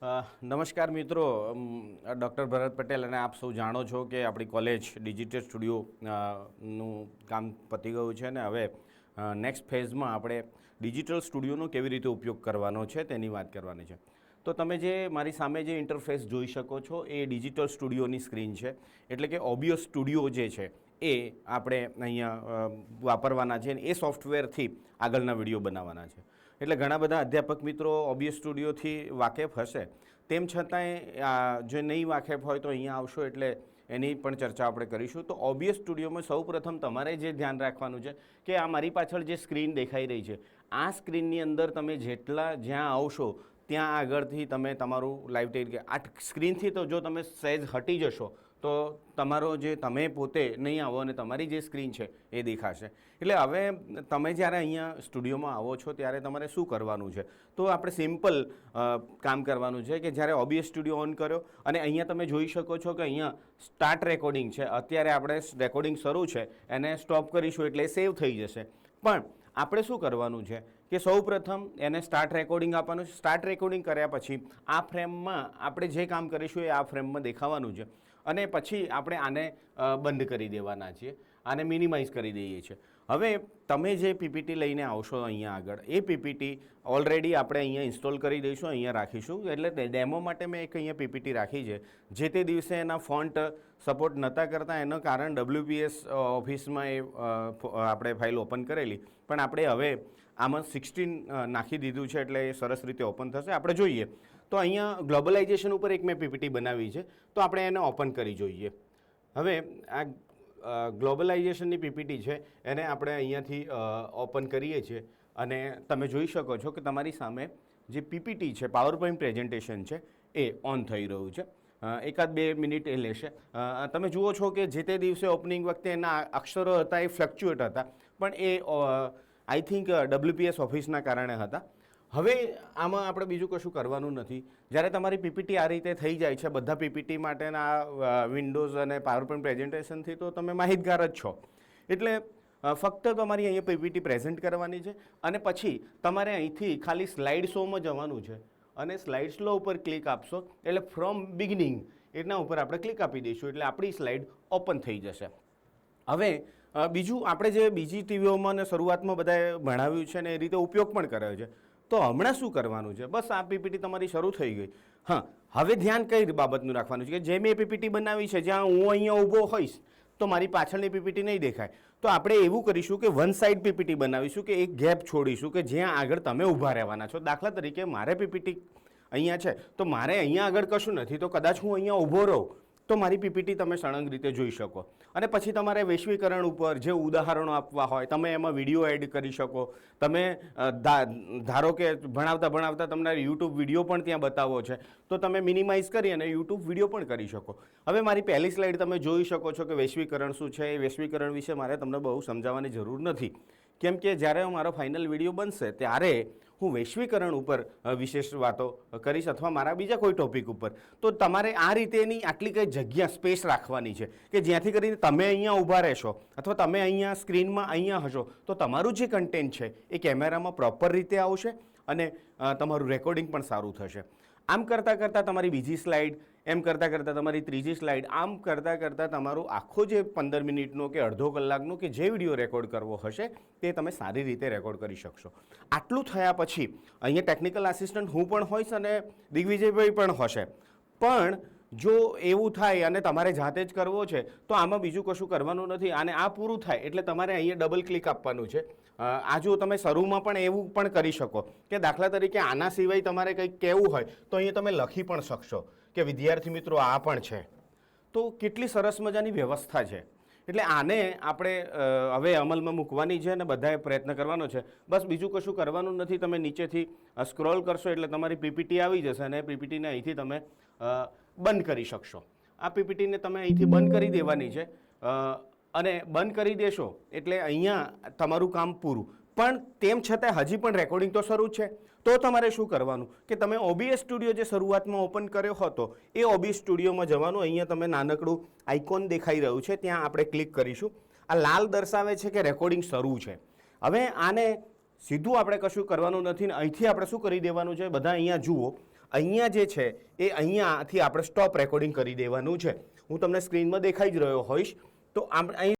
નમસ્કાર મિત્રો, ડૉક્ટર ભરત પટેલ અને આપ સૌ જાણો છો કે આપણી કોલેજ ડિજિટલ સ્ટુડિયો નું કામ પતી ગયું છે અને હવે નેક્સ્ટ ફેઝમાં આપણે ડિજિટલ સ્ટુડિયોનો કેવી રીતે ઉપયોગ કરવાનો છે તેની વાત કરવાની છે. તો તમે જે મારી સામે જે ઇન્ટરફેસ જોઈ શકો છો એ ડિજિટલ સ્ટુડિયોની સ્ક્રીન છે, એટલે કે ઓબીએસ સ્ટુડિયો જે છે એ આપણે અહીંયા વાપરવાના છે અને એ સોફ્ટવેરથી આગળના વિડીયો બનાવવાના છે. એટલે ઘણા બધા અધ્યાપક મિત્રો ઓબીએસ સ્ટુડિયોથી વાકેફ હશે, તેમ છતાંય જો નહીં વાકેફ હોય તો અહીંયા આવશો એટલે એની પણ ચર્ચા આપણે કરીશું. તો ઓબીએસ સ્ટુડિયોમાં સૌપ્રથમ તમારે જે ધ્યાન રાખવાનું છે કે આ મારી પાછળ જે સ્ક્રીન દેખાઈ રહી છે, આ સ્ક્રીનની અંદર તમે જ્યાં આવશો ત્યાં આગળથી તમે તમારું લાઈવ ટેક આ સ્ક્રીનથી તો જો તમે સહેજ હટી જશો તો તમારો જે તમે પોતે નહીં આવો અને તમારી જે સ્ક્રીન છે એ દેખાશે. એટલે હવે તમે જ્યારે અહીંયા સ્ટુડિયોમાં આવો છો ત્યારે તમારે શું કરવાનું છે? તો આપણે સિમ્પલ કામ કરવાનું છે કે જ્યારે ઓબીએસ સ્ટુડિયો ઓન કર્યો અને અહીંયા તમે જોઈ શકો છો કે અહીંયા સ્ટાર્ટ રેકોર્ડિંગ છે. અત્યારે આપણે રેકોર્ડિંગ શરૂ છે, એને સ્ટોપ કરીશું એટલે સેવ થઈ જશે. પણ આપણે શું કરવાનું છે કે સૌપ્રથમ એને સ્ટાર્ટ રેકોર્ડિંગ આપવાનું છે. સ્ટાર્ટ રેકોર્ડિંગ કર્યા પછી આ ફ્રેમમાં આપણે જે કામ કરીશું એ આ ફ્રેમમાં દેખાવાનું છે અને પછી આપણે આને બંધ કરી દેવાના છીએ, આને મિનિમાઇઝ કરી દઈએ છીએ. હવે તમે જે પીપીટી લઈને આવશો અહીંયા આગળ, એ પીપીટી ઓલરેડી આપણે અહીંયા ઇન્સ્ટોલ કરી દઈશું, અહીંયા રાખીશું. એટલે ડેમો માટે મેં એક અહીંયા પીપીટી રાખી છે. જે તે દિવસે એના ફોન્ટ સપોર્ટ નહોતા કરતા એનું કારણ WPS ઓફિસમાં એ આપણે ફાઇલ ઓપન કરેલી, પણ આપણે હવે આમાં 16 નાખી દીધું છે એટલે એ સરસ રીતે ઓપન થશે. આપણે જોઈએ તો અહીંયા ગ્લોબલાઇઝેશન ઉપર એક મેં પીપીટી બનાવી છે, તો આપણે એને ઓપન કરી જોઈએ. હવે આ ગ્લોબલાઇઝેશનની પીપીટી છે એને આપણે અહીંયાથી ઓપન કરીએ છીએ અને તમે જોઈ શકો છો કે તમારી સામે જે પીપીટી છે, પાવર પોઈન્ટ પ્રેઝન્ટેશન છે એ ઓન થઈ રહ્યું છે. 1-2 મિનિટ એ લેશે. તમે જુઓ છો કે જે તે દિવસે ઓપનિંગ વખતે એના અક્ષરો હતા એ ફ્લક્ચ્યુએટ હતા, પણ એ આઈ થિંક WPS ઓફિસના કારણે હતા. હવે આમાં આપણે બીજું કશું કરવાનું નથી. જ્યારે તમારી પીપીટી આ રીતે થઈ જાય છે, બધા પીપીટી માટેના વિન્ડોઝ અને પાવર પોઈન્ટ પ્રેઝન્ટેશનથી તો તમે માહિતગાર જ છો. એટલે ફક્ત તમારી અહીંયા પીપીટી પ્રેઝન્ટ કરવાની છે અને પછી તમારે અહીંથી ખાલી સ્લાઇડ શોમાં જવાનું છે અને સ્લાઇડ શો ઉપર ક્લિક આપશો એટલે ફ્રોમ બિગિનિંગ એના ઉપર આપણે ક્લિક આપી દઈશું એટલે આપણી સ્લાઇડ ઓપન થઈ જશે. હવે બીજું આપણે જે બીજી ટીવીઓમાં ને શરૂઆતમાં બધાએ ભણાવ્યું છે ને એ રીતે ઉપયોગ પણ કર્યો છે, તો હમણાં શું કરવાનું છે? બસ આ પીપીટી તમારી શરૂ થઈ ગઈ. હા, હવે ધ્યાન કઈ બાબતનું રાખવાનું છે કે જે મેં પીપીટી બનાવી છે, જ્યાં હું અહીંયા ઊભો હોઈશ તો મારી પાછળની પીપીટી નહીં દેખાય. તો આપણે એવું કરીશું કે વન સાઈડ પીપીટી બનાવીશું, કે એક ગેપ છોડીશું કે જ્યાં આગળ તમે ઊભા રહેવાના છો. દાખલા તરીકે મારે પીપીટી અહીંયા છે તો મારે અહીંયા આગળ કશું નથી, તો કદાચ હું અહીંયા ઊભો રહું તો મારી પીપીટી તમે સળંગ રીતે જોઈ શકો. અને પછી તમારે વૈશ્વિકરણ ઉપર જે ઉદાહરણો આપવા હોય તમે એમાં વિડીયો એડ કરી શકો. તમે ધારો કે ભણાવતા તમને યુટ્યુબ વિડીયો પણ ત્યાં બતાવો છે તો તમે મિનિમાઇઝ કરી અને યુટ્યુબ વિડીયો પણ કરી શકો. હવે મારી પહેલી સ્લાઇડ તમે જોઈ શકો છો કે વૈશ્વિકરણ શું છે. એ વૈશ્વિકરણ વિશે મારે તમને બહુ સમજાવવાની જરૂર નથી, કેમ કે જ્યારે મારો ફાઇનલ વિડીયો બનશે ત્યારે હું વૈશ્વિકરણ ઉપર વિશેષ વાતો કરીશ અથવા મારા બીજા કોઈ ટોપિક ઉપર. તો તમારે આ રીતેની આટલી કંઈ જગ્યા સ્પેસ રાખવાની છે કે જ્યાંથી કરીને તમે અહીંયા ઊભા રહેશો અથવા તમે અહીંયા સ્ક્રીનમાં અહીંયા હશો તો તમારું જે કન્ટેન્ટ છે એ કેમેરામાં પ્રોપર રીતે આવશે અને તમારું રેકોર્ડિંગ પણ સારું થશે. આમ કરતાં કરતાં તમારી બીજી સ્લાઇડ, એમ કરતાં કરતાં તમારી ત્રીજી સ્લાઇડ, આમ કરતાં કરતાં તમારું આખો જે 15 મિનિટનો કે અડધો કલાકનો કે જે વિડીયો રેકોર્ડ કરવો હશે તે તમે સારી રીતે રેકોર્ડ કરી શકશો. આટલું થયા પછી અહીંયા ટેકનિકલ આસિસ્ટન્ટ હું પણ હોઈશ અને દિગ્વિજયભાઈ પણ હશે. પણ જો એવું થાય અને તમારે જાતે જ કરવો છે તો આમાં બીજું કશું કરવાનું નથી. અને આ પૂરું થાય એટલે તમારે અહીંયા ડબલ ક્લિક આપવાનું છે. આ જો તમે શરૂમાં પણ એવું પણ કરી શકો કે દાખલા તરીકે આના સિવાય તમારે કંઈક કહેવું હોય તો અહીંયા તમે લખી પણ શકશો કે વિદ્યાર્થી મિત્રો આ પણ છે. તો કેટલી સરસ મજાની વ્યવસ્થા છે. એટલે આને આપણે હવે અમલમાં મૂકવાની છે અને બધાએ પ્રયત્ન કરવાનો છે. બસ બીજું કશું કરવાનું નથી. તમે નીચેથી સ્ક્રોલ કરશો એટલે તમારી પીપીટી આવી જશે અને પીપીટીને અહીંથી તમે બંધ કરી શકશો. આ પીપીટીને તમે અહીંથી બંધ કરી દેવાની છે અને બંધ કરી દેશો એટલે અહીંયા તમારું કામ પૂરું. પણ તેમ છતાં હજી પણ રેકોર્ડિંગ તો શરૂ છે. તો તમારે શું કરવાનું કે તમે ઓબીએસ સ્ટુડિયો જે શરૂઆતમાં ઓપન કર્યો હતો એ ઓબીએસ સ્ટુડિયોમાં જવાનું. અહીંયા તમે નાનકડું આઇકોન દેખાઈ રહ્યું છે ત્યાં આપણે ક્લિક કરીશું. આ લાલ દર્શાવે છે કે રેકોર્ડિંગ શરૂ છે. હવે આને સીધું આપણે કશું કરવાનું નથી ને અહીંથી આપણે શું કરી દેવાનું છે, બધા અહીંયા જુઓ અહીંયા જે છે એ અહીંયાથી આપણે સ્ટોપ રેકોર્ડિંગ કરી દેવાનું છે. હું તમને સ્ક્રીનમાં દેખાઈ જ રહ્યો હોઈશ. તો અહીં